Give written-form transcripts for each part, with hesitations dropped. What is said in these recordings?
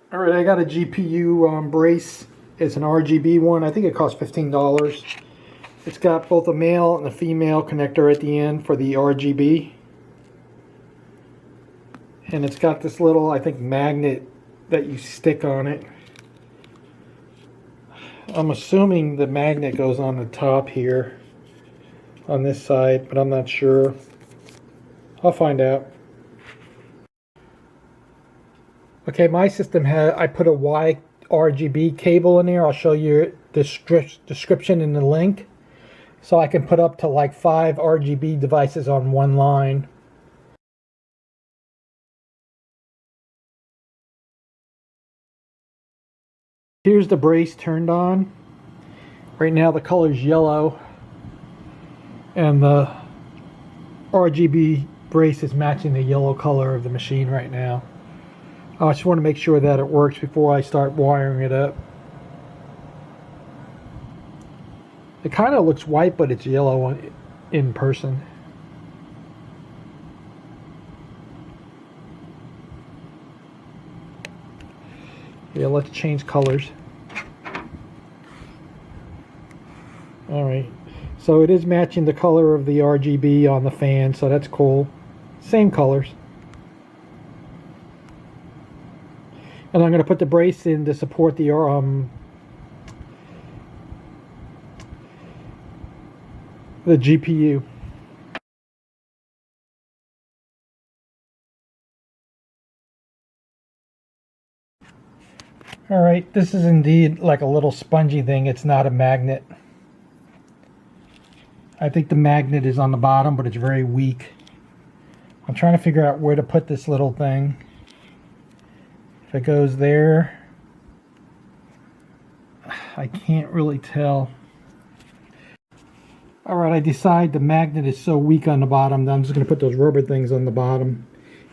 All right, I got a GPU brace. It's an RGB one. I think it costs $15. It's got both a male and a female connector at the end for the RGB. And it's got this little, I think, magnet that you stick on it. I'm assuming the magnet goes on the top here on this side, but I'm not sure. I'll find out. Okay, my system had, I put a Y RGB cable in there. I'll show you the description in the link. So I can put up to like 5 RGB devices on one line. Here's the brace turned on. Right now the color is yellow, and the RGB brace is matching the yellow color of the machine right now. I just want to make sure that it works before I start wiring it up. It kind of looks white, but it's yellow in person. Yeah, let's change colors. Alright, so it is matching the color of the RGB on the fan, so that's cool. Same colors. And I'm going to put the brace in to support the GPU. Alright, this is indeed like a little spongy thing. It's not a magnet. I think the magnet is on the bottom, but it's very weak. I'm trying to figure out where to put this little thing. If it goes there, I can't really tell. Alright, I decide the magnet is so weak on the bottom that I'm just going to put those rubber things on the bottom,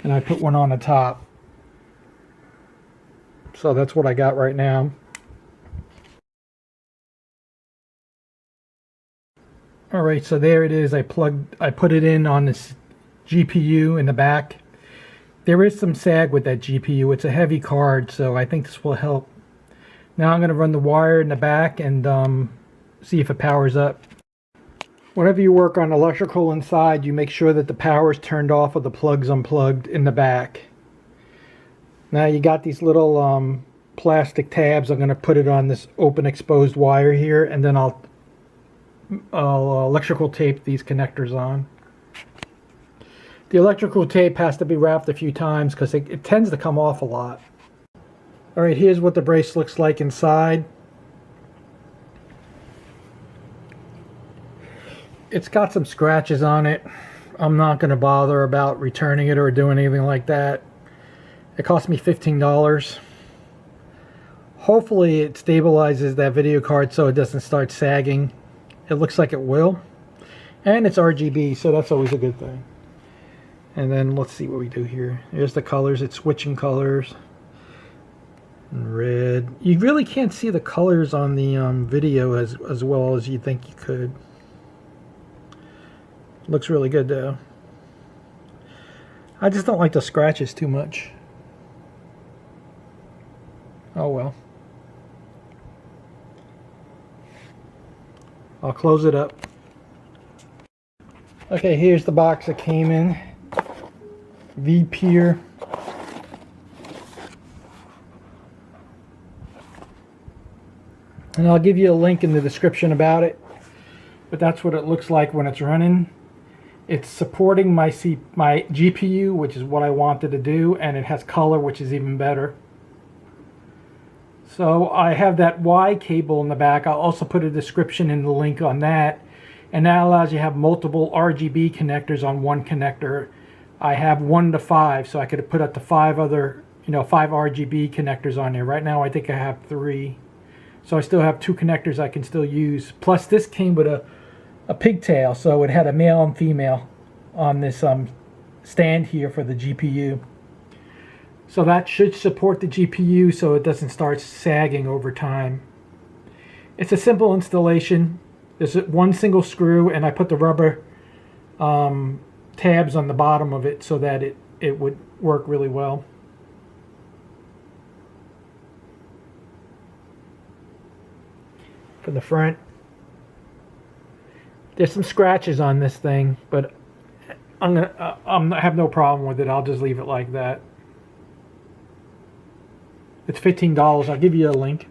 and I put one on the top. So that's what I got right now. Alright, so there it is. I put it in on this GPU in the back. There is some sag with that GPU. It's a heavy card, so I think this will help. Now I'm going to run the wire in the back and see if it powers up. Whenever you work on electrical inside, you make sure that the power is turned off or the plug's unplugged in the back. Now you got these little plastic tabs. I'm going to put it on this open exposed wire here, and then I'll electrical tape these connectors on. The electrical tape has to be wrapped a few times because it tends to come off a lot. Alright, here's what the brace looks like inside. It's got some scratches on it. I'm not going to bother about returning it or doing anything like that. It cost me $15. Hopefully it stabilizes that video card so it doesn't start sagging. It looks like it will. And it's RGB, so that's always a good thing. And then let's see what we do here. Here's the colors. It's switching colors. And red. You really can't see the colors on the video as well as you think you could. Looks really good though. I just don't like the scratches too much. Oh well. I'll close it up. Okay, here's the box it came in. V-Pier. And I'll give you a link in the description about it. But that's what it looks like when it's running. It's supporting my GPU, which is what I wanted to do, and it has color, which is even better. So I have that Y cable in the back. I'll also put a description in the link on that. And that allows you to have multiple RGB connectors on one connector. I have 1 to 5, so I could put up to 5 other, 5 RGB connectors on there. Right now I think I have 3. So I still have 2 connectors I can still use. Plus this came with a pigtail, so it had a male and female on this stand here for the GPU. So that should support the GPU so it doesn't start sagging over time. It's a simple installation. There's one single screw, and I put the rubber tabs on the bottom of it so that it would work really well. for the front. There's some scratches on this thing, but I have no problem with it. I'll just leave it like that. It's $15. I'll give you a link.